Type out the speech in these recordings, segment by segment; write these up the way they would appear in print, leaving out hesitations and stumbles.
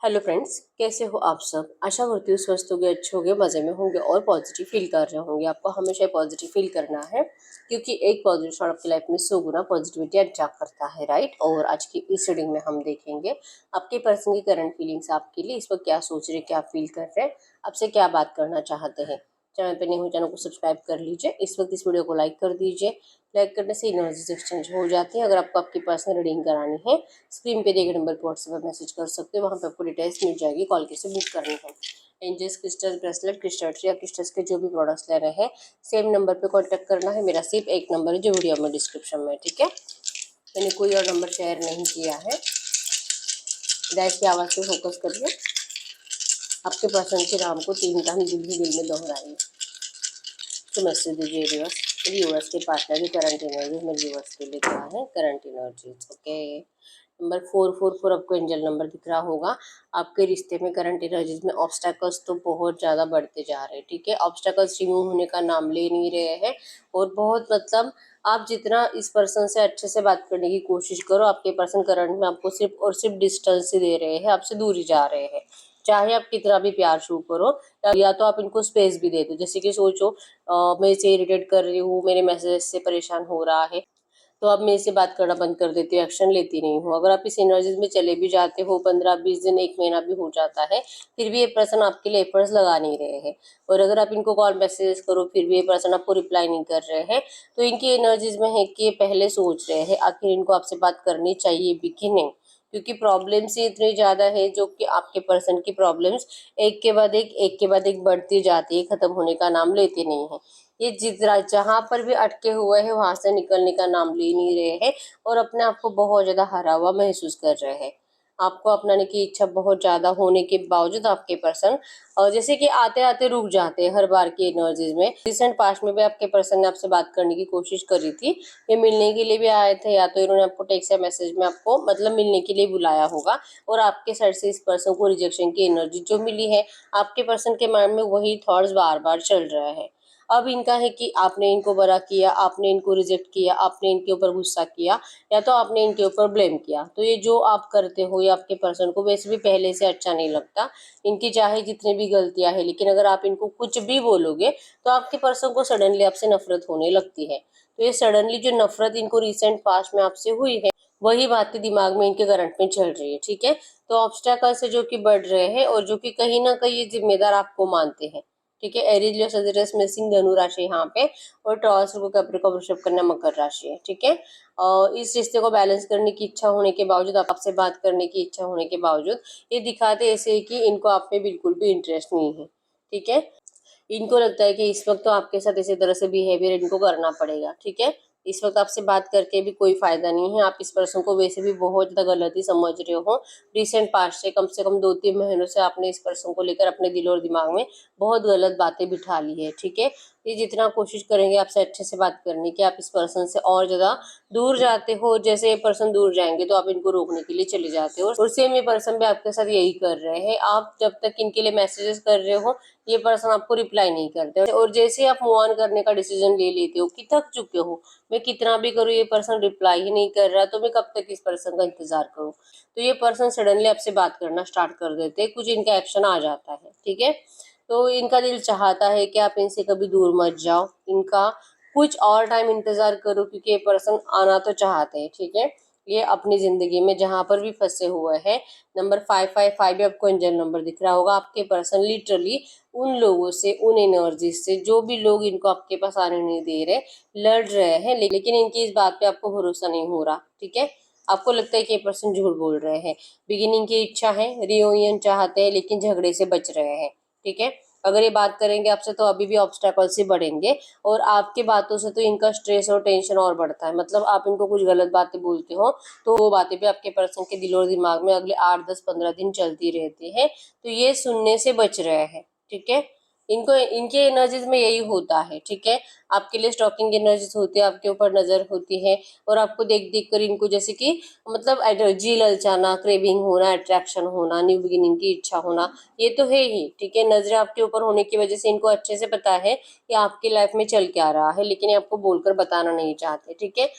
Hello friends, कैसे हो आप सब। आशा करती हूँ स्वस्थ होंगे, अच्छे होंगे, मज़े में होंगे और पॉजिटिव फील कर रहे होंगे। आपको हमेशा पॉजिटिव फील करना है क्योंकि एक पॉजिटिव थॉट आपकी लाइफ में 100 गुना पॉजिटिविटी अट्रैक्ट करता है, राइट। और आज की इस रीडिंग में हम देखेंगे आपके पर्सन की करंट फीलिंग्स आपके लिए इस वक्त क्या सोच रहे, क्या फील कर रहे हैं, आपसे क्या बात करना चाहते हैं। चैनल पे नहीं हो, चैनल को सब्सक्राइब कर लीजिए। इस वक्त इस वीडियो को लाइक कर दीजिए। लाइक करने से एनर्जीज एक्सचेंज हो जाती है। अगर आपको आपकी पर्सनल रीडिंग करानी है, स्क्रीन पे दिए गए नंबर पर व्हाट्सएप पर मैसेज कर सकते हो। वहाँ पे आपको डिटेल्स मिल जाएगी, कॉल कैसे बुक करनी है। एंजल्स क्रिस्टल ब्रेसलेट क्रिस्टल या क्रिस्टल्स के जो भी प्रोडक्ट्स ले रहे हैं, सेम नंबर पे कांटेक्ट करना है। मेरा सिर्फ एक नंबर है जो वीडियो में डिस्क्रिप्शन में, ठीक है। मैंने कोई और नंबर शेयर नहीं किया है। गाइस की आवाज़ पे फोकस करिए। आपके पर्सन के नाम को 3 टाइम दिल ही दिल में दोहराइए। तो मैसेज दीजिए व्यूअर्स। मेरी व्यूअर्स के पार्टनर की करंट एनर्जी मेरे व्यूअर्स के लिए क्या है, करंट एनर्जीज। ओके, नंबर 444 आपको एंजल नंबर दिख रहा होगा। आपके रिश्ते में करंट एनर्जीज में ऑब्स्टैकल्स तो बहुत ज़्यादा बढ़ते जा रहे हैं, ठीक है। ऑब्स्टैकल्स रिमूव होने का नाम ले नहीं रहे हैं। और बहुत मतलब आप जितना इस पर्सन से अच्छे से बात करने की कोशिश करो, आपके पर्सन करंट में आपको सिर्फ और सिर्फ डिस्टेंस ही दे रहे हैं, आपसे दूर ही जा रहे हैं। चाहे आप कितना भी प्यार शो करो या तो आप इनको स्पेस भी दे दो। जैसे कि सोचो मैं इसे इरिटेट कर रही हूँ, मेरे मैसेज से परेशान हो रहा है, तो आप मेरे से बात करना बंद कर देती हो, एक्शन लेती नहीं हो। अगर आप इस एनर्जीज में चले भी जाते हो, 15-20 दिन 1 महीना भी हो जाता है, फिर भी ये पर्सन आपके लिए एफर्ट्स लगा नहीं रहे हैं। और अगर आप इनको कॉल मैसेज करो फिर भी ये पर्सन आपको रिप्लाई नहीं कर रहे हैं, तो इनकी एनर्जीज में है कि ये पहले सोच रहे हैं आखिर इनको आपसे बात करनी चाहिए भी कि नहीं। क्योंकि प्रॉब्लम्स ही इतनी ज़्यादा है जो कि आपके पर्सन की प्रॉब्लम्स एक के बाद एक बढ़ती जाती है, ख़त्म होने का नाम लेते नहीं है। ये जितना जहाँ पर भी अटके हुए हैं वहां से निकलने का नाम ले नहीं रहे हैं और अपने आप को बहुत ज्यादा हरा हुआ महसूस कर रहे हैं। आपको अपनाने की इच्छा बहुत ज्यादा होने के बावजूद आपके पर्सन और जैसे कि आते आते रुक जाते हैं हर बार की एनर्जीज में। रिसेंट पास्ट में भी आपके पर्सन ने आपसे बात करने की कोशिश करी थी, ये मिलने के लिए भी आए थे, या तो इन्होंने आपको टेक्स्ट या मैसेज में आपको मतलब मिलने के लिए बुलाया होगा। और आपके साइड से इस पर्सन को रिजेक्शन की एनर्जी जो मिली है, आपके पर्सन के माइंड में वही थॉट्स बार बार चल रहा है। अब इनका है कि आपने इनको बड़ा किया, आपने इनको रिजेक्ट किया, आपने इनके ऊपर गुस्सा किया, या तो आपने इनके ऊपर ब्लेम किया। तो ये जो आप करते हो ये आपके पर्सन को वैसे भी पहले से अच्छा नहीं लगता। इनकी चाहे जितनी भी गलतियां हैं, लेकिन अगर आप इनको कुछ भी बोलोगे तो आपके पर्सन को सडनली आपसे नफरत होने लगती है। तो ये सडनली जो नफरत इनको रिसेंट पास्ट में आपसे हुई है, वही बातें दिमाग में इनके करंट में चल रही है, ठीक है। तो ऑब्स्टैकल से जो कि बढ़ रहे हैं और जो कि कहीं ना कहीं ये जिम्मेदार आपको मानते हैं, ठीक है। एरीज लियो सजिटस में सिंह धनु राशि यहाँ पे, और टॉरस को कैप्रिकॉर्न वृषभ कन्या मकर राशि है, ठीक है। और इस रिश्ते को बैलेंस करने की इच्छा होने के बावजूद, आपसे बात करने की इच्छा होने के बावजूद ये दिखाते ऐसे है कि इनको आप पे बिल्कुल भी इंटरेस्ट नहीं है, ठीक है। इनको लगता है कि इस वक्त तो आपके साथ इसी तरह से बिहेवियर इनको करना पड़ेगा, ठीक है। इस वक्त आपसे बात करके भी कोई फायदा नहीं है। आप इस पर्सन को वैसे भी बहुत ज्यादा गलत ही समझ रहे हो। रिसेंट पास्ट से कम 2-3 महीनों से आपने इस पर्सन को लेकर अपने दिल और दिमाग में बहुत गलत बातें बिठा ली है, ठीक है। ये जितना कोशिश करेंगे आपसे अच्छे से बात करने की, आप इस पर्सन से और ज्यादा दूर जाते हो। जैसे ये पर्सन दूर जाएंगे तो आप इनको रोकने के लिए चले जाते हो, और सेम ये पर्सन भी आपके साथ यही कर रहे हैं। आप जब तक इनके लिए मैसेजेस कर रहे हो, ये पर्सन आपको रिप्लाई नहीं करते, और जैसे आप मूव ऑन करने का डिसीजन ले लेते हो कि थक चुके हो, मैं कितना भी करूँ ये पर्सन रिप्लाई ही नहीं कर रहा, तो मैं कब तक इस पर्सन का इंतजार करूँ। तो ये पर्सन सडनली आपसे बात करना स्टार्ट कर देते हैं, कुछ इनका एक्शन आ जाता है, ठीक है। तो इनका दिल चाहता है कि आप इनसे कभी दूर मत जाओ, इनका कुछ और टाइम इंतजार करो, क्योंकि ये पर्सन आना तो चाहते हैं, ठीक है। ये अपनी जिंदगी में जहां पर भी फंसे हुए हैं, नंबर 555 भी आपको एंजल नंबर दिख रहा होगा। आपके पर्सन लिटरली उन लोगों से, उन एनर्जी से, जो भी लोग इनको आपके पास आने नहीं दे रहे, लड़ रहे हैं, लेकिन इनकी इस बात पे आपको भरोसा नहीं हो रहा, ठीक है। आपको लगता है कि ये पर्सन झूठ बोल रहे हैं। बिगिनिंग की इच्छा है, रियूनियन चाहते हैं, लेकिन झगड़े से बच रहे हैं, ठीक है। अगर ये बात करेंगे आपसे तो अभी भी ऑब्स्टेकल्स ही बढ़ेंगे, और आपकी बातों से तो इनका स्ट्रेस और टेंशन और बढ़ता है। मतलब आप इनको कुछ गलत बातें बोलते हो तो वो बातें भी आपके पर्सन के दिल और दिमाग में अगले 8-10-15 दिन चलती रहती है। तो ये सुनने से बच रहे हैं, ठीक है। इनको इनके एनर्जीज में यही होता है, ठीक है। आपके लिए स्टॉकिंग एनर्जीज होती है, आपके ऊपर नजर होती है, और आपको देख देख कर इनको जैसे कि मतलब एनर्जी ललचाना, क्रेविंग होना, अट्रैक्शन होना, न्यू बिगिनिंग की इच्छा होना, ये तो है ही, ठीक है। नजरें आपके ऊपर होने की वजह से इनको अच्छे से पता है कि आपकी लाइफ में चल क्या रहा है, लेकिन ये आपको बोलकर बताना नहीं चाहते, ठीक है।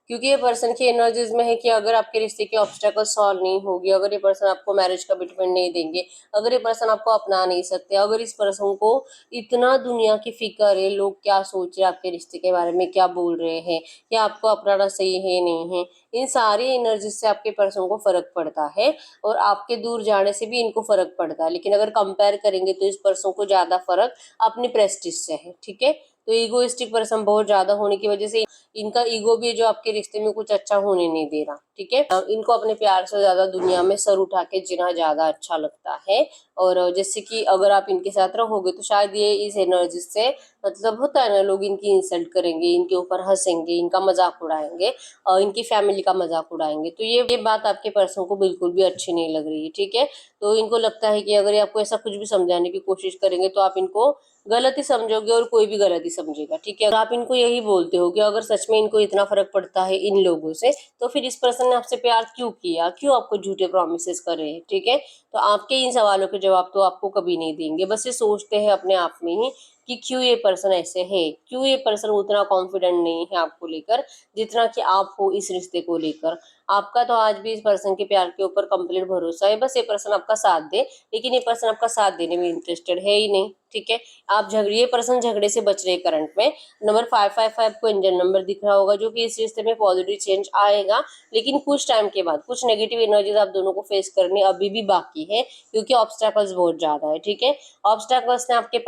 क्योंकि ये पर्सन की एनर्जीज में है कि अगर आपके रिश्ते के ऑब्स्टेकल सॉल्व नहीं होगी, अगर ये पर्सन आपको मैरिज कमिटमेंट नहीं देंगे, अगर ये पर्सन आपको अपना नहीं सकते, अगर इस पर्सन को इतना दुनिया की फिक्र है, लोग क्या सोच रहे हैं आपके रिश्ते के बारे में, क्या बोल रहे हैं, क्या आपको अपनाना सही है नहीं है, इन सारी एनर्जी से आपके पर्सन को फर्क पड़ता है और आपके दूर जाने से भी इनको फर्क पड़ता है। लेकिन अगर कंपेयर करेंगे तो इस पर्सन को ज्यादा फर्क अपनी प्रेस्टीज से है, ठीक है। तो ईगोइस्टिक पर्सन बहुत ज्यादा होने की वजह से इनका ईगो भी है जो आपके रिश्ते में कुछ अच्छा होने नहीं दे रहा, ठीक है। इनको अपने प्यार से ज्यादा दुनिया में सर उठा के जीना ज्यादा अच्छा लगता है। और जैसे कि अगर आप इनके साथ रहोगे तो शायद ये इस एनर्जी से, मतलब होता है ना, लोग इनकी इंसल्ट करेंगे, इनके ऊपर हंसेंगे, इनका मजाक उड़ाएंगे और इनकी फैमिली का मजाक उड़ाएंगे। तो ये बात आपके पर्सन को बिल्कुल भी अच्छी नहीं लग रही है, ठीक है। तो इनको लगता है कि अगर ये आपको ऐसा कुछ भी समझाने की कोशिश करेंगे तो आप इनको गलत ही समझोगे और कोई भी गलत ही समझेगा, ठीक है। और आप इनको यही बोलते हो कि अगर सच में इनको इतना फर्क पड़ता है इन लोगों से तो फिर इस पर्सन ने आपसे प्यार क्यों किया, क्यों आपको झूठे प्रॉमिसेस करे, ठीक है। तो आपके इन सवालों के जवाब तो आपको कभी नहीं देंगे, बस ये सोचते हैं अपने आप में ही कि क्यों ये पर्सन ऐसे है, क्यों ये पर्सन उतना कॉन्फिडेंट नहीं है आपको लेकर जितना कि आप हो इस रिश्ते को लेकर। आपका तो आज भी इस पर्सन के प्यार के ऊपर कंप्लीट भरोसा है, बस ये पर्सन आपका साथ दे, लेकिन ये पर्सन आपका साथ देने में इंटरेस्टेड है ही नहीं, ठीक है। आप झगड़े, ये पर्सन झगड़े से बच रहे करंट में। नंबर 555 को इंजन नंबर दिख रहा होगा जो कि इस रिश्ते में पॉजिटिव चेंज आएगा, लेकिन कुछ टाइम के बाद कुछ नेगेटिव एनर्जीज आप दोनों को फेस करने अभी भी बाकी है, क्योंकि ऑब्स्टैकल्स बहुत ज्यादा है, ठीक है। ऑब्स्टैकल्स ने आपके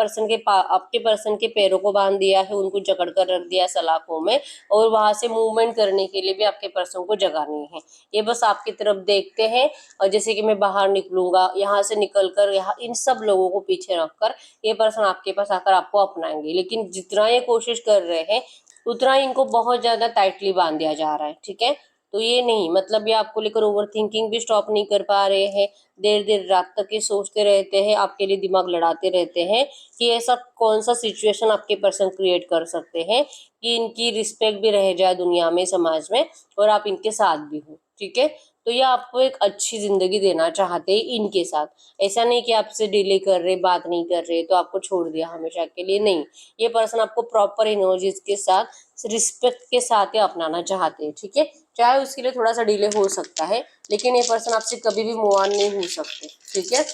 पर्सन के पैरों को बांध दिया है, उनको जकड़ कर रख दिया सलाखों में, और वहां से मूवमेंट करने के लिए भी आपके पर्सन को जगह नहीं है। ये बस आपकी तरफ देखते हैं और जैसे कि मैं बाहर निकलूंगा, यहाँ से निकल कर यहाँ इन सब लोगों को पीछे रखकर ये पर्सन आपके पास आकर आपको अपनाएंगे। लेकिन जितना ये कोशिश कर रहे हैं उतना ही इनको बहुत ज्यादा टाइटली बांध दिया जा रहा है, ठीक है। तो ये नहीं, मतलब ये आपको लेकर ओवर थिंकिंग भी स्टॉप नहीं कर पा रहे हैं, देर देर रात तक ये सोचते रहते हैं, आपके लिए दिमाग लड़ाते रहते हैं कि ऐसा कौन सा सिचुएशन आपके पर्सन क्रिएट कर सकते हैं कि इनकी रिस्पेक्ट भी रह जाए दुनिया में, समाज में, और आप इनके साथ भी हो, ठीक है। तो ये आपको एक अच्छी जिंदगी देना चाहते हैं इनके साथ। ऐसा नहीं कि आपसे डिले कर रहे, बात नहीं कर रहे तो आपको छोड़ दिया हमेशा के लिए, नहीं। ये पर्सन आपको प्रॉपर एनर्जीज के साथ, रिस्पेक्ट के साथ ही अपनाना चाहते हैं, ठीक है। चाहे उसके लिए थोड़ा सा डिले हो सकता है, लेकिन ये पर्सन आपसे कभी भी मूव ऑन नहीं हो सकते, ठीक है।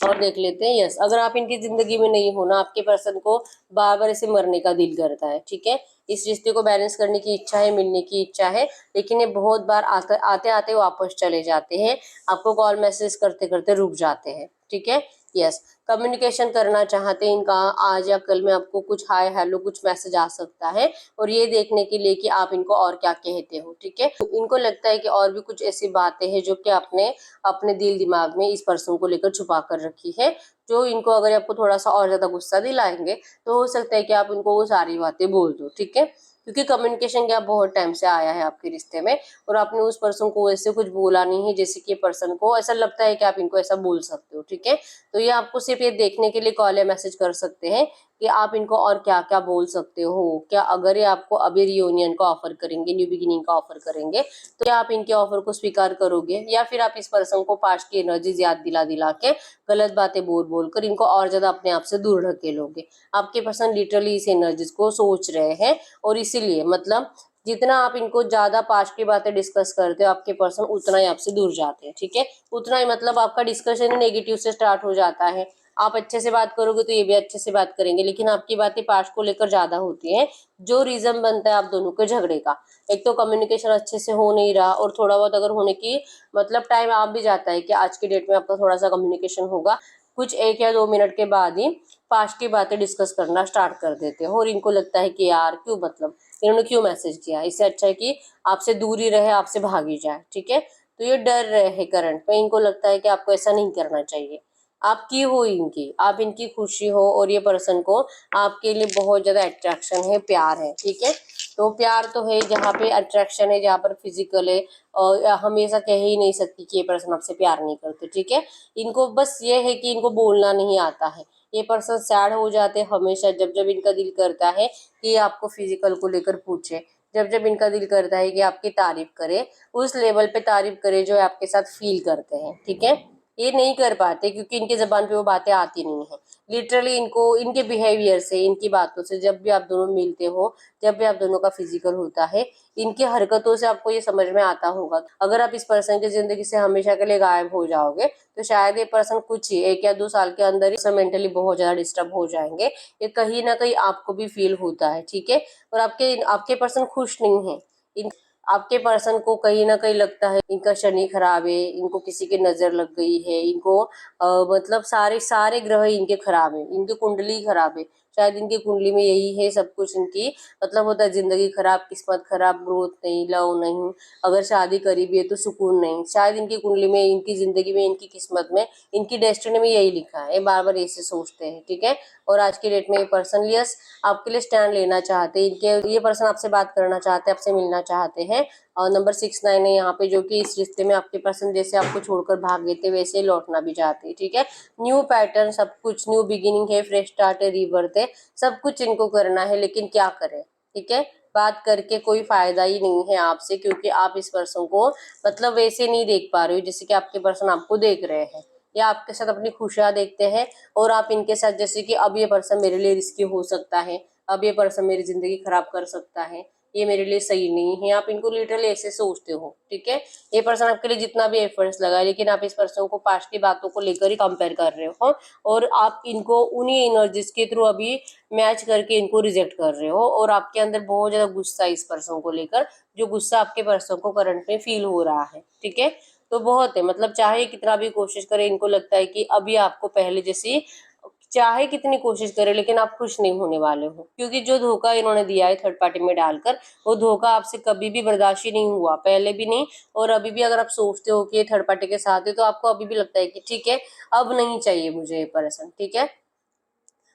और देख लेते हैं, यस, अगर आप इनकी जिंदगी में नहीं हो ना, आपके पर्सन को बार बार ऐसे मरने का दिल करता है, ठीक है। इस रिश्ते को बैलेंस करने की इच्छा है, मिलने की इच्छा है, लेकिन ये बहुत बार आते आते वापस चले जाते हैं, आपको कॉल मैसेज करते करते रुक जाते हैं, ठीक है। यस, कम्युनिकेशन करना चाहते हैं, इनका आज या कल में आपको कुछ हाय हेलो कुछ मैसेज आ सकता है, और ये देखने के लिए कि आप इनको और क्या कहते हो, ठीक है। इनको लगता है कि और भी कुछ ऐसी बातें हैं जो कि आपने अपने दिल दिमाग में इस पर्सन को लेकर छुपा कर रखी है, जो इनको अगर आपको थोड़ा सा और ज्यादा गुस्सा दिलाएंगे तो हो सकता है कि आप इनको वो सारी बातें बोल दो, ठीक है। क्योंकि कम्युनिकेशन गैप बहुत टाइम से आया है आपके रिश्ते में, और आपने उस पर्सन को ऐसे कुछ बोला नहीं है जैसे कि पर्सन को ऐसा लगता है कि आप इनको ऐसा बोल सकते हो, ठीक है। तो ये आपको सिर्फ ये देखने के लिए कॉल या मैसेज कर सकते हैं कि आप इनको और क्या क्या बोल सकते हो, क्या अगर ये आपको अभी रियूनियन का ऑफर करेंगे, न्यू बिगिनिंग का ऑफर करेंगे, तो क्या आप इनके ऑफर को स्वीकार करोगे, या फिर आप इस पर्सन को पास्ट की एनर्जीज याद दिला दिला के गलत बातें बोल बोल कर इनको और ज्यादा अपने आप से दूर ढकेलोगे। आपके पर्सन लिटरली इस एनर्जीज को सोच रहे हैं, और इसीलिए मतलब जितना आप इनको ज्यादा पास्ट की बातें डिस्कस करते हो आपके पर्सन उतना ही आपसे दूर जाते हैं, ठीक है। उतना ही मतलब आपका डिस्कशन नेगेटिव से स्टार्ट हो जाता है। आप अच्छे से बात करोगे तो ये भी अच्छे से बात करेंगे, लेकिन आपकी बातें पास्ट को लेकर ज्यादा होती हैं, जो रीजन बनता है आप दोनों के झगड़े का। एक तो कम्युनिकेशन अच्छे से हो नहीं रहा, और थोड़ा बहुत अगर होने की मतलब टाइम आ भी जाता है कि आज के डेट में आपका थोड़ा सा कम्युनिकेशन होगा, कुछ 1 या 2 मिनट के बाद ही पास्ट की बातें डिस्कस करना स्टार्ट कर देते हो, और इनको लगता है कि यार क्यों, मतलब इन्होंने क्यों मैसेज किया, इससे अच्छा है कि आपसे दूर ही रहे, आपसे भाग ही जाए, ठीक है। तो ये डर रहे हैं करंट में, इनको लगता है कि आपको ऐसा नहीं करना चाहिए। आप की हो इनकी, आप इनकी खुशी हो, और ये पर्सन को आपके लिए बहुत ज्यादा अट्रैक्शन है, प्यार है, ठीक है। तो प्यार तो है, जहाँ पे अट्रैक्शन है, जहाँ पर फिजिकल है, और हम ऐसा कह ही नहीं सकती कि ये पर्सन आपसे प्यार नहीं करते, ठीक है। इनको बस ये है कि इनको बोलना नहीं आता है। ये पर्सन सैड हो जाते हैं हमेशा जब जब इनका दिल करता है कि आपको फिजिकल को लेकर पूछे, जब जब इनका दिल करता है कि आपकी तारीफ करे, उस लेवल पे तारीफ करे जो आपके साथ फील करते हैं, ठीक है। ये नहीं कर पाते क्योंकि इनके जबान पे वो बातें आती नहीं है। लिटरली इनको इनके बिहेवियर से, इनकी बातों से, जब भी आप दोनों मिलते हो, जब भी आप दोनों का फिजिकल होता है, इनकी हरकतों से आपको ये समझ में आता होगा। अगर आप इस पर्सन की जिंदगी से हमेशा के लिए गायब हो जाओगे तो शायद ये पर्सन कुछ ही 1 या 2 साल के अंदर ही मेंटली बहुत ज्यादा डिस्टर्ब हो जाएंगे। ये कहीं ना कहीं आपको भी फील होता है, ठीक है। और आपके आपके पर्सन खुश नहीं है। आपके पर्सन को कहीं ना कहीं लगता है इनका शनि खराब है, इनको किसी की नजर लग गई है, इनको मतलब सारे सारे ग्रह इनके खराब है, इनकी कुंडली खराब है। शायद इनकी कुंडली में यही है सब कुछ इनकी, मतलब होता है जिंदगी खराब, किस्मत खराब, ग्रोथ नहीं, लव नहीं, अगर शादी करी भी है तो सुकून नहीं। शायद इनकी कुंडली में, इनकी जिंदगी में, इनकी किस्मत में, इनकी डेस्टिनी में यही लिखा है। बार बार ऐसे सोचते हैं, ठीक है। और आज की डेट में ये पर्सन यस आपके लिए स्टैंड लेना चाहते हैं, इनके ये पर्सन आपसे बात करना चाहते हैं, आपसे मिलना चाहते हैं। और नंबर 69 है यहाँ पे, जो कि इस रिश्ते में आपके पर्सन जैसे आपको छोड़कर भाग गए थे वैसे ही लौटना भी चाहते हैं, ठीक है। न्यू पैटर्न, सब कुछ न्यू बिगिनिंग है, फ्रेश स्टार्ट है, रीबर्थ है, सब कुछ इनको करना है, लेकिन क्या करें, ठीक है। बात करके कोई फायदा ही नहीं है आपसे, क्योंकि आप इस पर्सन को मतलब वैसे नहीं देख पा रहे हो जैसे कि आपके पर्सन आपको देख रहे हैं, या आपके साथ अपनी खुशियां देखते हैं। और आप इनके साथ जैसे कि अब ये पर्सन मेरे लिए रिस्की हो सकता है, अब ये पर्सन मेरी जिंदगी खराब कर सकता है, ये मेरे लिए सही नहीं है, आप इनको लिटरली ऐसे सोचते हो, ठीक है। ये पर्सन आपके लिए जितना भी एफर्ट्स लगाए, लेकिन आप इस पर्सन को पास्ट की बातों को लेकर ही कंपेयर कर रहे हो, और आप इनको उन्हीं एनर्जीज के थ्रू अभी मैच करके इनको रिजेक्ट कर रहे हो। और आपके अंदर बहुत ज्यादा गुस्सा है इस पर्सन को लेकर, जो गुस्सा आपके पर्सन को करंट में फील हो रहा है, ठीक है। तो बहुत है, मतलब चाहे कितना भी कोशिश करे, इनको लगता है कि अभी आपको पहले जैसी, चाहे कितनी कोशिश करे लेकिन आप खुश नहीं होने वाले हो, क्योंकि जो धोखा इन्होंने दिया है थर्ड पार्टी में डालकर, वो धोखा आपसे कभी भी बर्दाश्त ही नहीं हुआ, पहले भी नहीं और अभी भी। अगर आप सोचते हो कि ये थर्ड पार्टी के साथ है तो आपको अभी भी लगता है कि ठीक है, अब नहीं चाहिए मुझे ये पर्सन, ठीक है।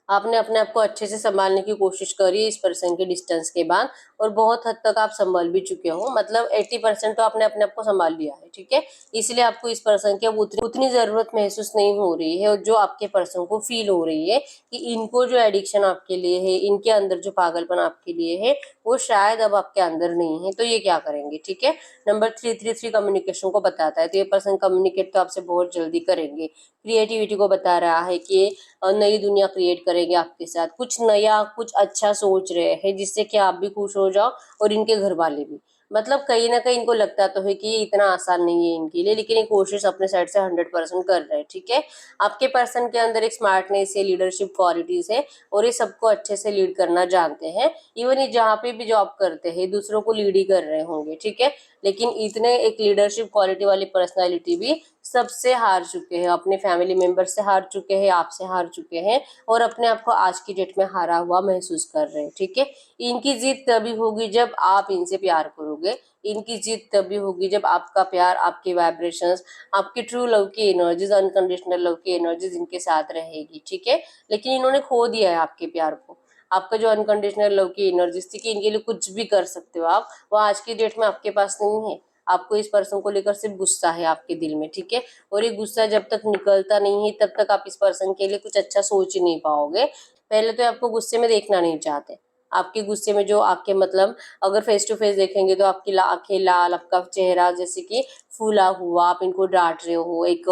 आपने अपने आप को अच्छे से संभालने की कोशिश करी इस पर्सन के डिस्टेंस के बाद, और बहुत हद तक आप संभाल भी चुके हो, मतलब 80% तो आपने अपने आप को संभाल लिया है, ठीक है। इसलिए आपको इस पर्सन की अब उतनी जरूरत महसूस नहीं हो रही है, और जो आपके पर्सन को फील हो रही है कि इनको जो एडिक्शन आपके लिए है, इनके अंदर जो पागलपन आपके लिए है, वो शायद अब आपके अंदर नहीं है। तो ये क्या करेंगे, ठीक है। नंबर 333 कम्युनिकेशन को बताता है, तो ये पर्सन कम्युनिकेट तो आपसे बहुत जल्दी करेंगे। क्रिएटिविटी को बता रहा है कि नई दुनिया क्रिएट करेंगे आपके साथ, कुछ नया, कुछ अच्छा सोच रहे हैं जिससे कि आप भी खुश हो जाओ और इनके घर वाले भी। मतलब कहीं ना कहीं इनको लगता तो है कि ये इतना आसान नहीं है इनके लिए, लेकिन ये कोशिश अपने साइड से 100% कर रहे हैं, ठीक है। आपके पर्सन के अंदर एक स्मार्टनेस है, लीडरशिप क्वालिटीज है, और ये सबको अच्छे से लीड करना जानते हैं। इवन ये जहाँ पे भी जॉब करते हैं दूसरों को लीड ही कर रहे होंगे, ठीक है। लेकिन इतने एक लीडरशिप क्वालिटी वाली पर्सनालिटी भी सबसे हार चुके हैं, अपने फैमिली मेंबर से हार चुके हैं, आपसे हार चुके हैं, और अपने आप को आज की डेट में हारा हुआ महसूस कर रहे हैं, ठीक है। इनकी जीत तभी होगी जब आप इनसे प्यार करोगे, इनकी जीत तभी होगी जब आपका प्यार, आपके वाइब्रेशंस, आपकी ट्रू लव की एनर्जीज, अनकंडीशनल लव की एनर्जीज इनके साथ रहेगी, ठीक है। लेकिन इन्होंने खो दिया है आपके प्यार को, आपका जो अनकंडीशनल लव की एनर्जीज थी कि इनके लिए कुछ भी कर सकते हो आप, वो आज की डेट में आपके पास नहीं है। आपको इस पर्सन को लेकर सिर्फ गुस्सा है आपके दिल में, ठीक है। और ये गुस्सा जब तक निकलता नहीं है तब तक आप इस पर्सन के लिए कुछ अच्छा सोच ही नहीं पाओगे। पहले तो आपको गुस्से में देखना नहीं चाहते, आपके गुस्से में जो आंखें, मतलब अगर फेस टू फेस देखेंगे तो आपकी आंखें लाल, आपका चेहरा जैसे कि फूला हुआ, आप इनको डांट रहे हो, एक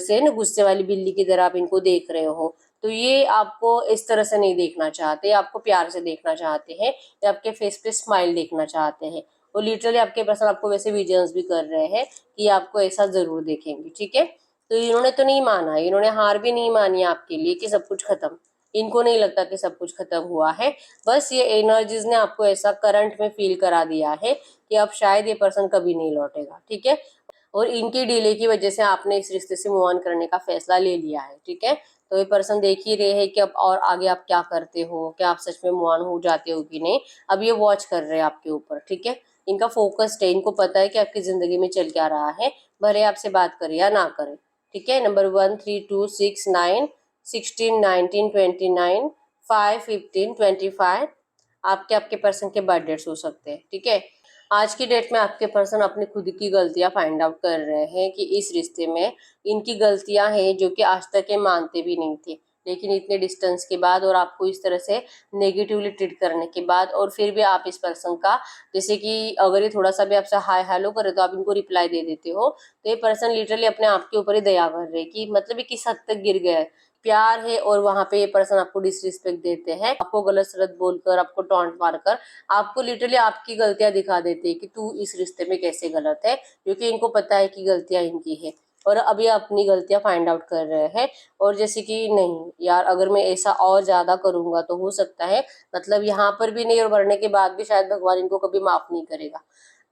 से ना गुस्से वाली बिल्ली की तरह आप इनको देख रहे हो। तो ये आपको इस तरह से नहीं देखना चाहते, आपको प्यार से देखना चाहते हैं, या आपके फेस पे स्माइल देखना चाहते हैं। और लिटरली आपके पर्सन आपको वैसे विजन्स भी कर रहे हैं कि आपको ऐसा जरूर देखेंगे, ठीक है। तो इन्होंने तो नहीं माना, इन्होंने हार भी नहीं मानी आपके लिए कि सब कुछ खत्म, इनको नहीं लगता कि सब कुछ खत्म हुआ है। बस ये एनर्जीज ने आपको ऐसा करंट में फील करा दिया है कि अब शायद ये पर्सन कभी नहीं लौटेगा, ठीक है। और इनकी डिले की वजह से आपने इस रिश्ते से मूव ऑन करने का फैसला ले लिया है, ठीक है। तो ये पर्सन देख ही रहे हैं कि अब और आगे आप क्या करते हो, क्या आप सच में मूव ऑन हो जाते हो कि नहीं। अब ये वॉच कर रहे हैं आपके ऊपर, ठीक है। इनका फोकस्ड है, इनको पता है कि आपकी जिंदगी में चल क्या रहा है, भले आपसे बात करे या ना करे, ठीक है। नंबर 1 3 2 6 9 16 19 29 5 15 25 आपके आपके पर्सन के बर्थ डेट्स हो सकते हैं, ठीक है। आज की डेट में आपके पर्सन अपनी खुद की गलतियां फाइंड आउट कर रहे हैं कि इस रिश्ते में इनकी गलतियां हैं जो कि आज तक ये मानते भी नहीं थे, लेकिन इतने डिस्टेंस के बाद और आपको इस तरह से नेगेटिवली ट्रीट करने के बाद, और फिर भी आप इस पर्सन का, जैसे कि अगर ये थोड़ा सा भी आपसे हाय हेलो करे तो आप इनको रिप्लाई दे देते हो, तो ये पर्सन लिटरली अपने आप के ऊपर ही दया कर रहे हैं कि मतलब ये किस हद तक गिर गया है, प्यार है और वहां पे ये पर्सन आपको डिसरिस्पेक्ट देते हैं, आपको गलत सलत बोलकर, आपको टॉन्ट मारकर, आपको लिटरली आपकी गलतियां दिखा देते हैं कि तू इस रिश्ते में कैसे गलत है, क्योंकि इनको पता है कि गलतियां इनकी है और अभी अपनी गलतियां फाइंड आउट कर रहे हैं। और जैसे कि नहीं यार, अगर मैं ऐसा और ज्यादा करूंगा तो हो सकता है, मतलब यहाँ पर भी नहीं और मरने के बाद भी शायद भगवान इनको कभी माफ नहीं करेगा।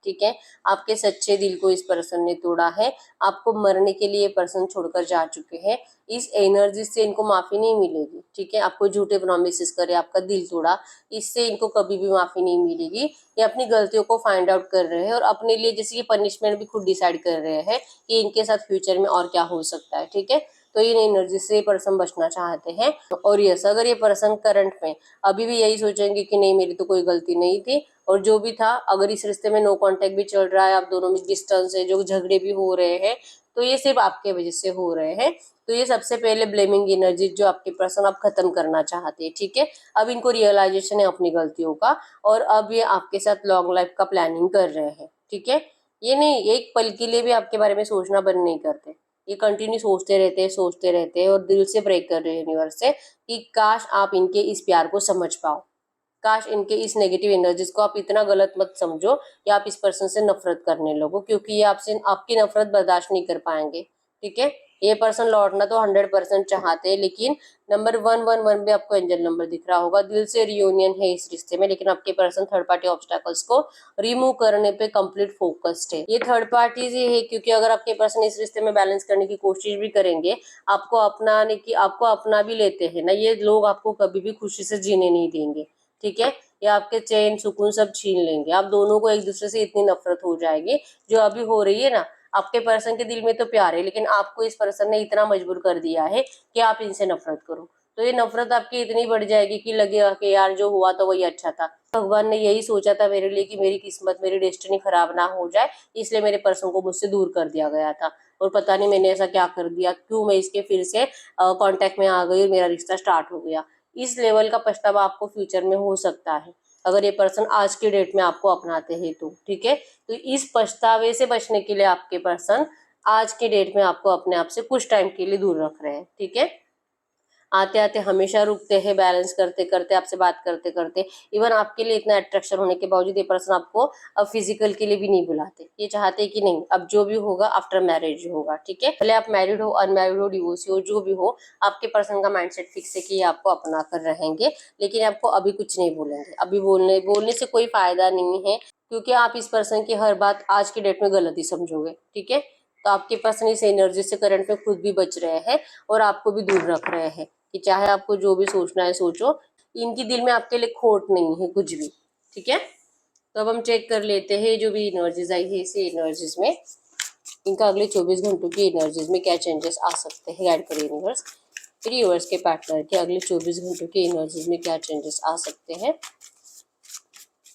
ठीक है, आपके सच्चे दिल को इस पर्सन ने तोड़ा है, आपको मरने के लिए पर्सन छोड़कर जा चुके हैं, इस एनर्जी से इनको माफी नहीं मिलेगी। ठीक है, आपको झूठे प्रोमिस करे, आपका दिल तोड़ा, इससे इनको कभी भी माफी नहीं मिलेगी। ये अपनी गलतियों को फाइंड आउट कर रहे हैं और अपने लिए जैसे कि पनिशमेंट भी खुद डिसाइड कर रहे हैं कि इनके साथ फ्यूचर में और क्या हो सकता है। ठीक है, तो इन एनर्जी से ये पर्सन बचना चाहते हैं। और यस, अगर ये पर्सन करंट में अभी भी यही सोचेंगे कि नहीं मेरी तो कोई गलती नहीं थी और जो भी था, अगर इस रिश्ते में नो कांटेक्ट भी चल रहा है, आप दोनों में डिस्टेंस है, जो झगड़े भी हो रहे हैं, तो ये सिर्फ आपके वजह से हो रहे हैं। तो ये सबसे पहले ब्लेमिंग एनर्जी जो आपके पर्सन आप खत्म करना चाहते हैं। ठीक है, अब इनको रियलाइजेशन है अपनी गलतियों का और अब ये आपके साथ लॉन्ग लाइफ का प्लानिंग कर रहे हैं। ठीक है, ये नहीं एक पल के लिए भी आपके बारे में सोचना बंद नहीं करते, ये कंटिन्यू सोचते रहते हैं और दिल से प्रे कर रहे हैं यूनिवर्स से कि काश आप इनके इस प्यार को समझ पाओ, काश इनके इस नेगेटिव एनर्जीज को आप इतना गलत मत समझो या आप इस पर्सन से नफरत करने लगो, क्योंकि ये आपसे आपकी नफरत बर्दाश्त नहीं कर पाएंगे। ठीक है, ये पर्सन लौटना तो 100% चाहते हैं, लेकिन नंबर 111 पे आपको एंजल नंबर दिख रहा होगा, दिल से रियूनियन है इस रिश्ते में, लेकिन आपके पर्सन थर्ड पार्टी ऑब्स्टैकल्स को रिमूव करने पे कंप्लीट फोकस्ड है। ये थर्ड पार्टी ही है, क्योंकि अगर आपके पर्सन इस रिश्ते में बैलेंस करने की कोशिश भी करेंगे, आपको अपना भी लेते हैं ना, ये लोग आपको कभी भी खुशी से जीने नहीं देंगे। ठीक है, ये आपके चैन सुकून सब छीन लेंगे, आप दोनों को एक दूसरे से इतनी नफरत हो जाएगी जो अभी हो रही है ना। आपके पर्सन के दिल में तो प्यार है, लेकिन आपको इस पर्सन ने इतना मजबूर कर दिया है कि आप इनसे नफरत करो, तो ये नफरत आपकी इतनी बढ़ जाएगी कि लगेगा कि यार जो हुआ तो वही अच्छा था, भगवान ने यही सोचा था मेरे लिए कि मेरी किस्मत मेरी डेस्टिनी खराब ना हो जाए, इसलिए मेरे पर्सन को मुझसे दूर कर दिया गया था और पता नहीं मैंने ऐसा क्या कर दिया, क्यों मैं इसके फिर से कांटेक्ट में आ गई और मेरा रिश्ता स्टार्ट हो गया। इस लेवल का पछतावा आपको फ्यूचर में हो सकता है अगर ये पर्सन आज की डेट में आपको अपनाते हैं तो। ठीक है, तो इस पछतावे से बचने के लिए आपके पर्सन आज की डेट में आपको अपने आप से कुछ टाइम के लिए दूर रख रहे हैं। ठीक है, आते आते हमेशा रुकते हैं, बैलेंस करते करते, आपसे बात करते करते, इवन आपके लिए इतना अट्रैक्शन होने के बावजूद ये पर्सन आपको अब फिजिकल के लिए भी नहीं बुलाते, ये चाहते हैं कि नहीं अब जो भी होगा आफ्टर मैरिज होगा। ठीक है, भले आप मैरिड हो, अनमैरिड हो, डिवोर्स हो, जो भी हो, आपके पर्सन का माइंडसेट फिक्स है कि ये आपको अपना कर रहेंगे, लेकिन आपको अभी कुछ नहीं बोलेंगे, अभी बोलने बोलने से कोई फायदा नहीं है, क्योंकि आप इस पर्सन की हर बात आज की डेट में गलत ही समझोगे। ठीक है, तो आपके पर्सन इस एनर्जी से करंट में खुद भी बच रहे हैं और आपको भी दूर रख रहे हैं कि चाहे आपको जो भी सोचना है सोचो, इनकी दिल में आपके लिए खोट नहीं है कुछ भी। ठीक है, तो अब हम चेक कर लेते हैं जो भी एनर्जीज आई है इसी एनर्जीज में इनका अगले 24 घंटों की एनर्जीज में क्या चेंजेस आ सकते हैं। गाइड करिए यूनिवर्स, फिर यूनिवर्स के पार्टनर के अगले 24 घंटों की एनर्जीज में क्या चेंजेस आ सकते हैं।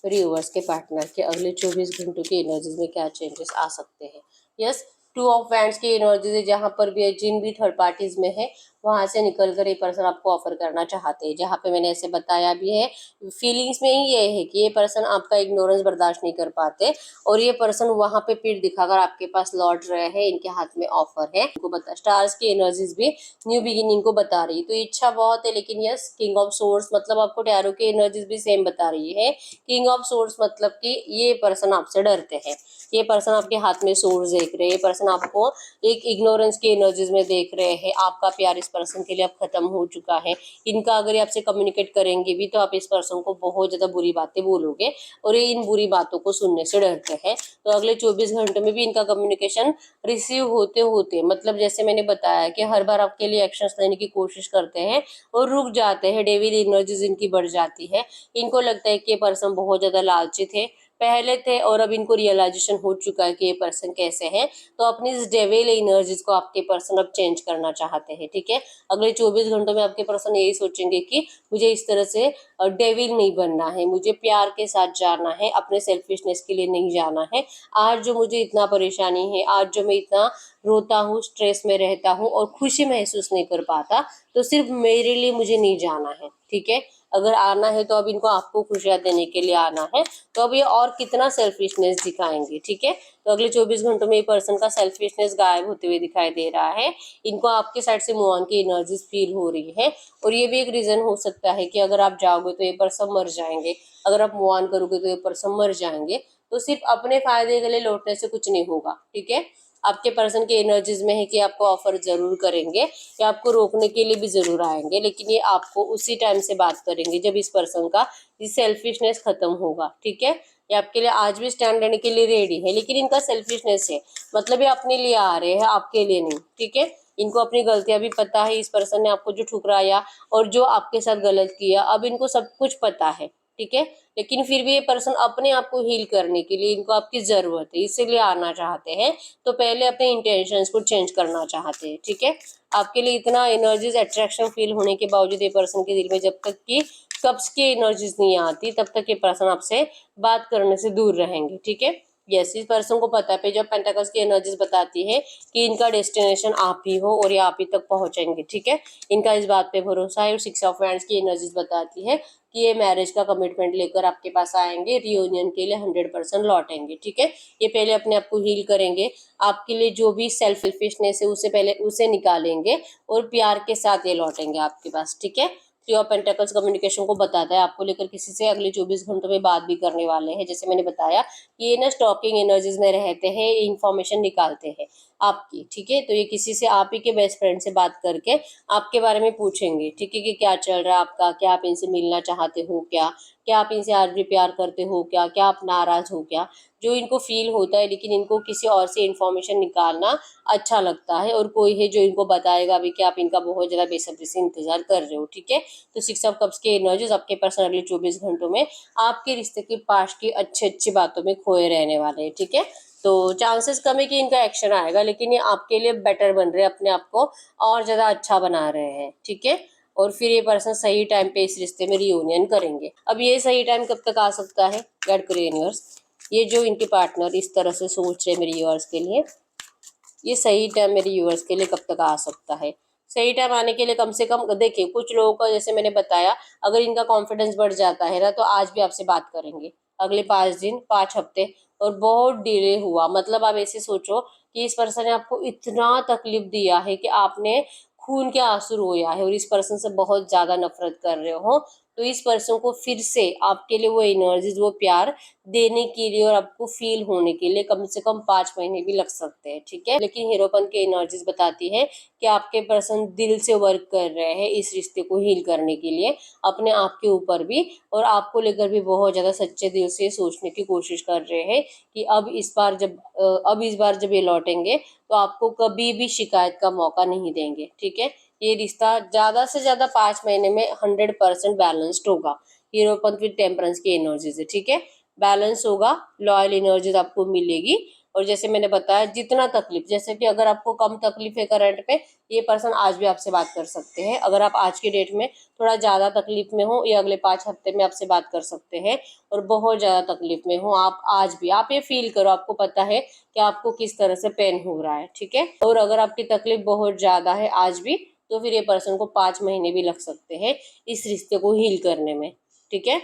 फिर यूनिवर्स के पार्टनर के अगले 24 घंटों की एनर्जीज में क्या चेंजेस आ सकते हैं। यस, 2 ऑफ वैंड्स की एनर्जीज है, जहाँ पर भी जिन भी थर्ड पार्टीज में है वहां से निकल कर ये पर्सन आपको ऑफर करना चाहते हैं, जहाँ पे मैंने ऐसे बताया भी है, फीलिंग्स में ही ये है कि ये पर्सन आपका इग्नोरेंस बर्दाश्त नहीं कर पाते और ये पर्सन वहां पे पीठ दिखाकर आपके पास लौट रहे हैं, इनके हाथ में ऑफर है। इनको बता स्टार्स की एनर्जीज भी न्यू बिगिनिंग को बता रही है, तो इच्छा बहुत है, लेकिन यस किंग ऑफ सोर्स मतलब आपको टैरो की एनर्जीज भी सेम बता रही है। किंग ऑफ सोर्स मतलब कि ये पर्सन आपसे डरते हैं, ये पर्सन आपके हाथ में सोर्स देख रहे हैं, ये पर्सन आपको एक इग्नोरेंस की एनर्जीज में देख रहे हैं, आपका प्यार इस पर्सन के लिए अब खत्म हो चुका है। इनका अगर ये आपसे कम्युनिकेट करेंगे भी तो आप इस पर्सन को बहुत ज्यादा बुरी बातें बोलोगे और ये इन बुरी बातों को सुनने से डरते हैं। तो अगले 24 घंटों में भी इनका कम्युनिकेशन रिसीव होते होते मतलब जैसे मैंने बताया कि हर बार आपके लिए एक्शंस लेने की कोशिश करते हैं और रुक जाते हैं, डेविल एनर्जीज इनकी बढ़ जाती है। इनको लगता है कि ये पर्सन बहुत ज्यादा लालची थे पहले थे और अब इनको रियलाइजेशन हो चुका है कि ये पर्सन कैसे हैं, तो अपनी इस डेविल एनर्जीज को आपके पर्सन अब चेंज करना चाहते हैं। ठीक है, अगले 24 घंटों में आपके पर्सन यही सोचेंगे कि मुझे इस तरह से डेविल नहीं बनना है, मुझे प्यार के साथ जाना है, अपने सेल्फिशनेस के लिए नहीं जाना है। आज जो मुझे इतना परेशानी है, आज जो मैं इतना रोता हूँ, स्ट्रेस में रहता हूँ और खुशी महसूस नहीं कर पाता, तो सिर्फ मेरे लिए मुझे नहीं जाना है। ठीक है, अगर आना है तो अब इनको आपको खुशियां देने के लिए आना है, तो अब ये और कितना सेल्फिशनेस दिखाएंगे। ठीक है, तो अगले 24 घंटों में ये पर्सन का सेल्फिशनेस गायब होते हुए दिखाई दे रहा है। इनको आपके साइड से मूव ऑन की एनर्जीज फील हो रही है, और ये भी एक रीजन हो सकता है कि अगर आप जाओगे तो ये पर्सन मर जाएंगे, अगर आप मूव ऑन करोगे तो ये पर्सन मर जाएंगे। तो सिर्फ अपने फायदे के लिए लौटने से कुछ नहीं होगा। ठीक है, आपके पर्सन के एनर्जीज में है कि आपको ऑफर जरूर करेंगे या आपको रोकने के लिए भी जरूर आएंगे, लेकिन ये आपको उसी टाइम से बात करेंगे जब इस पर्सन का ये सेल्फिशनेस खत्म होगा। ठीक है, ये आपके लिए आज भी स्टैंड लेने के लिए रेडी है, लेकिन इनका सेल्फिशनेस है, मतलब ये अपने लिए आ रहे हैं, आपके लिए नहीं। ठीक है, इनको अपनी गलतियां भी पता है, इस पर्सन ने आपको जो ठुकराया और जो आपके साथ गलत किया, अब इनको सब कुछ पता है। ठीक है, लेकिन फिर भी ये पर्सन अपने आप को हील करने के लिए इनको आपकी जरूरत है, इसीलिए आना चाहते हैं। तो पहले अपने इंटेंशंस को चेंज करना चाहते हैं। ठीक है, आपके लिए इतना एनर्जीज अट्रैक्शन फील होने के बावजूद ये पर्सन के दिल में जब तक कि कब्ज की एनर्जीज नहीं आती तब तक ये पर्सन आपसे बात करने से दूर रहेंगे। ठीक है, यस, इस पर्सन को पता है पेज ऑफ पेंटाकल्स की एनर्जीज बताती है कि इनका डेस्टिनेशन आप ही हो और ये आप ही तक पहुंचेंगे। ठीक है, इनका इस बात पे भरोसा है। और 6 ऑफ वैंड्स की एनर्जीज बताती है कि ये मैरिज का कमिटमेंट लेकर आपके पास आएंगे, रियूनियन के लिए 100% लौटेंगे। ठीक है, ये पहले अपने आप को हील करेंगे, आपके लिए जो भी सेल्फिशनेस है उसे पहले उसे निकालेंगे और प्यार के साथ ये लौटेंगे आपके पास। ठीक है, थ्री ऑफ पेंटाकल्स कम्युनिकेशन को बताता है आपको लेकर किसी से अगले 24 घंटों में बात भी करने वाले हैं। जैसे मैंने बताया ये ना स्टॉकिंग एनर्जीज में रहते हैं, इंफॉर्मेशन निकालते हैं आपकी। ठीक है, तो ये किसी से आप ही के बेस्ट फ्रेंड से बात करके आपके बारे में पूछेंगे। ठीक है, कि क्या चल रहा है आपका, क्या आप इनसे मिलना चाहते हो, क्या आप इनसे आज भी प्यार करते हो, क्या आप नाराज हो, क्या जो इनको फील होता है। लेकिन इनको किसी और से इन्फॉर्मेशन निकालना अच्छा लगता है, और कोई है जो इनको बताएगा भी कि आप इनका बहुत ज़्यादा बेसब्री से इंतजार कर रहे हो। ठीक है, तो 6 ऑफ कप्स के एनर्जीज आपके पर्सन अगले 24 घंटों में आपके रिश्ते के पास की अच्छी अच्छी बातों में खोए रहने वाले हैं। ठीक है, तो चांसेस कम है कि इनका एक्शन आएगा, लेकिन ये आपके लिए बेटर बन रहे हैं, अपने आप को और ज़्यादा अच्छा बना रहे हैं। ठीक है, और फिर ये पर्सन सही टाइम पे इस रिश्ते में रियूनियन करेंगे। अब ये सही टाइम कब तक आ सकता है, गाइड करिए यूनिवर्स, ये जो इनके पार्टनर इस तरह से सोच रहे हैं मेरे व्यूअर्स के लिए, ये सही टाइम मेरे व्यूअर्स के लिए कब तक आ सकता है। सही टाइम आने के लिए कम से कम देखिए, कुछ लोगों का जैसे मैंने बताया, अगर इनका कॉन्फिडेंस बढ़ जाता है ना तो आज भी आपसे बात करेंगे अगले 5 दिन 5 हफ्ते। और बहुत डिले हुआ मतलब आप ऐसे सोचो कि इस पर्सन ने आपको इतना तकलीफ दिया है कि आपने खून के आंसू रोया है और इस पर्सन से बहुत ज्यादा नफरत कर रहे हो, तो इस पर्सन को फिर से आपके लिए वो एनर्जीज वो प्यार देने के लिए और आपको फील होने के लिए कम से कम 5 महीने भी लग सकते हैं। ठीक है, लेकिन हीरोपन की एनर्जीज बताती है कि आपके पर्सन दिल से वर्क कर रहे हैं इस रिश्ते को हील करने के लिए, अपने आप के ऊपर भी और आपको लेकर भी बहुत ज्यादा सच्चे दिल से सोचने की कोशिश कर रहे हैं कि अब इस बार जब ये लौटेंगे तो आपको कभी भी शिकायत का मौका नहीं देंगे। ठीक है, ये रिश्ता ज्यादा से ज्यादा 5 महीने में 100% बैलेंस्ड होगा। हीरोपन विद टेम्परेंस की एनर्जीज है। ठीक है, बैलेंस होगा, लॉयल एनर्जीज आपको मिलेगी। और जैसे मैंने बताया जितना तकलीफ, जैसे कि अगर आपको कम तकलीफ है करंट पे, ये पर्सन आज भी आपसे बात कर सकते हैं। अगर आप आज की डेट में थोड़ा ज्यादा तकलीफ में हो, ये अगले 5 हफ्ते में आपसे बात कर सकते हैं। और बहुत ज्यादा तकलीफ में हो आप, आज भी आप ये फील करो, आपको पता है कि आपको किस तरह से पेन हो रहा है। ठीक है, और अगर आपकी तकलीफ बहुत ज्यादा है आज भी, तो फिर ये पर्सन को 5 महीने भी लग सकते हैं इस रिश्ते को हील करने में। ठीक है,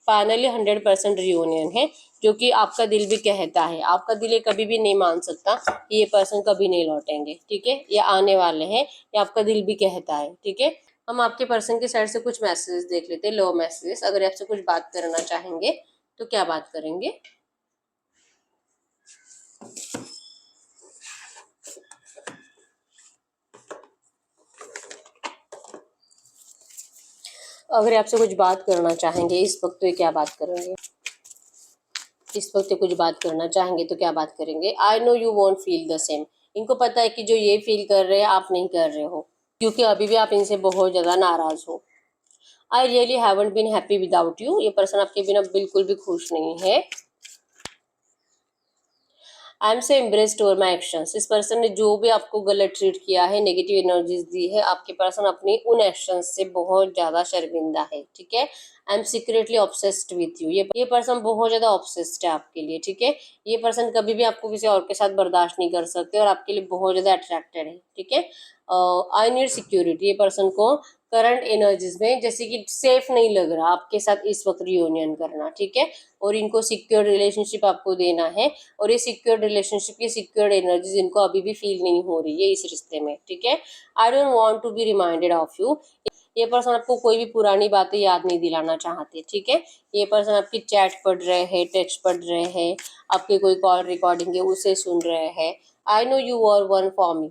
फाइनली 100% रियूनियन है, जो कि आपका दिल भी कहता है, आपका दिल ये कभी भी नहीं मान सकता कि ये पर्सन कभी नहीं लौटेंगे। ठीक है, ये आने वाले हैं, ये आपका दिल भी कहता है। ठीक है, हम आपके पर्सन के साइड से कुछ मैसेजेस देख लेते हैं, लो मैसेजेस। अगर आपसे कुछ बात करना चाहेंगे तो क्या बात करेंगे। अगर आपसे कुछ बात करना चाहेंगे इस वक्त तो ये क्या बात करेंगे। इस वक्त ये कुछ बात करना चाहेंगे तो क्या बात करेंगे। आई know you want feel the same, इनको पता है कि जो ये फील कर रहे हैं आप नहीं कर रहे हो, क्योंकि अभी भी आप इनसे बहुत ज्यादा नाराज हो। I really haven't been happy without you, ये पर्सन आपके बिना बिल्कुल भी खुश नहीं है। I am so embarrassed over my actions, इस पर्सन ने जो भी आपको गलत ट्रीट किया है, नेगेटिव एनर्जीज दी है, आपके पर्सन अपनी उन एक्शंस से बहुत ज्यादा शर्मिंदा है। ठीक है, I M secretly obsessed with you, ये पर्सन बहुत ज्यादा ऑब्सेस्ड है आपके लिए। ठीक है, ये पर्सन कभी भी आपको किसी और के साथ बर्दाश्त नहीं कर सकते और आपके लिए बहुत ज्यादा अट्रैक्टेड है। ठीक है, आई नीड सिक्योरिटी, ये पर्सन को करंट एनर्जीज में, जैसे कि सेफ नहीं लग रहा आपके साथ इस वक्त रियूनियन करना, ठीक है। और इनको सिक्योर रिलेशनशिप आपको देना है, और ये सिक्योर रिलेशनशिप की सिक्योर एनर्जीज इनको अभी भी फील नहीं हो रही है इस रिश्ते में, ठीक है। I don't want to be reminded of you. ये पर्सन आपको कोई भी पुरानी बातें याद नहीं दिलाना चाहते, ठीक है। ये पर्सन आपकी चैट पढ़ रहे हैं, टेक्स्ट पढ़ रहे हैं, आपके कोई कॉल रिकॉर्डिंग है उसे सुन रहे हैं। I know you are one for me.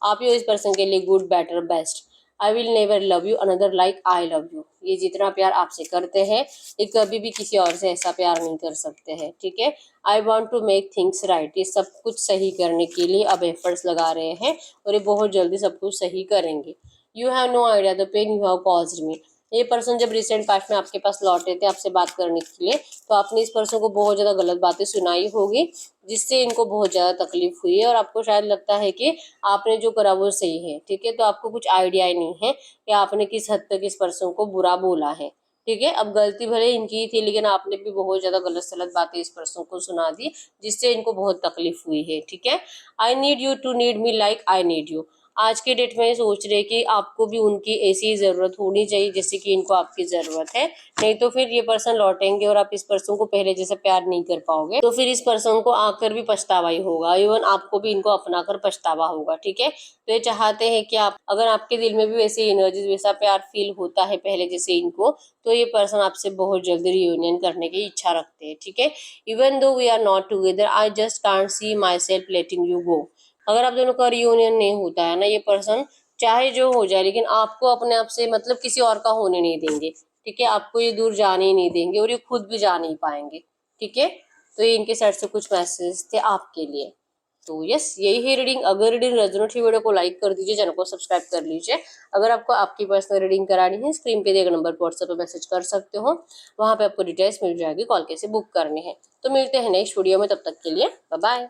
आप ही हो इस पर्सन के लिए good, better, best. I will never love you another like I love you. ये जितना प्यार आपसे करते हैं, ये कभी भी किसी और से ऐसा प्यार नहीं कर सकते हैं, ठीक है। I want to make things right. ये सब कुछ सही करने के लिए अब एफर्ट्स लगा रहे हैं, और ये बहुत जल्दी सब कुछ सही करेंगे। You have no idea the pain you have caused me. ये पर्सन जब रिसेंट पास्ट में आपके पास लौटे थे आपसे बात करने के लिए, तो आपने इस पर्सन को बहुत ज़्यादा गलत बातें सुनाई होगी, जिससे इनको बहुत ज़्यादा तकलीफ हुई है, और आपको शायद लगता है कि आपने जो करा वो सही है, ठीक है। तो आपको कुछ आइडिया ही नहीं है कि आपने किस हद तक इस पर्सन को बुरा बोला है, ठीक है। अब गलती भले इनकी थी, लेकिन आपने भी बहुत ज़्यादा गलत सलत बातें इस पर्सन को सुना दी, जिससे इनको बहुत तकलीफ हुई है, ठीक है। I need you to need me like I need you. आज के डेट में सोच रहे कि आपको भी उनकी ऐसी ज़रूरत होनी चाहिए जैसे कि इनको आपकी ज़रूरत है। नहीं तो फिर ये पर्सन लौटेंगे और आप इस पर्सन को पहले जैसे प्यार नहीं कर पाओगे, तो फिर इस पर्सन को आकर भी पछतावा ही होगा, इवन आपको भी इनको अपनाकर पछतावा होगा, ठीक है। तो ये चाहते हैं कि आप, अगर आपके दिल में भी वैसी एनर्जी, वैसा प्यार फील होता है पहले जैसे इनको, तो ये पर्सन आपसे बहुत जल्दी रियूनियन करने की इच्छा रखते हैं, ठीक है। Even though we are not together I just can't see myself letting you go. अगर आप दोनों का रियूनियन नहीं होता है ना, ये पर्सन चाहे जो हो जाए, लेकिन आपको अपने आप से मतलब किसी और का होने नहीं देंगे, ठीक है। आपको ये दूर जाने ही नहीं देंगे, और ये खुद भी जा नहीं पाएंगे, ठीक है। तो ये इनके साइड से कुछ मैसेज थे आपके लिए। तो यस, यही है रीडिंग। अगर रीडिंग रेजोनेट हुई, वीडियो को लाइक कर दीजिए, चैनल को सब्सक्राइब कर लीजिए। अगर आपको आपकी पर्सनल रीडिंग करानी है, स्क्रीन पे दिए गए नंबर पर व्हाट्सएप पे मैसेज कर सकते हो, वहां पे आपको डिटेल्स मिल जाएगी, कॉल कैसे बुक करनी है। तो मिलते हैं नेक्स्ट वीडियो में, तब तक के लिए बाय बाय।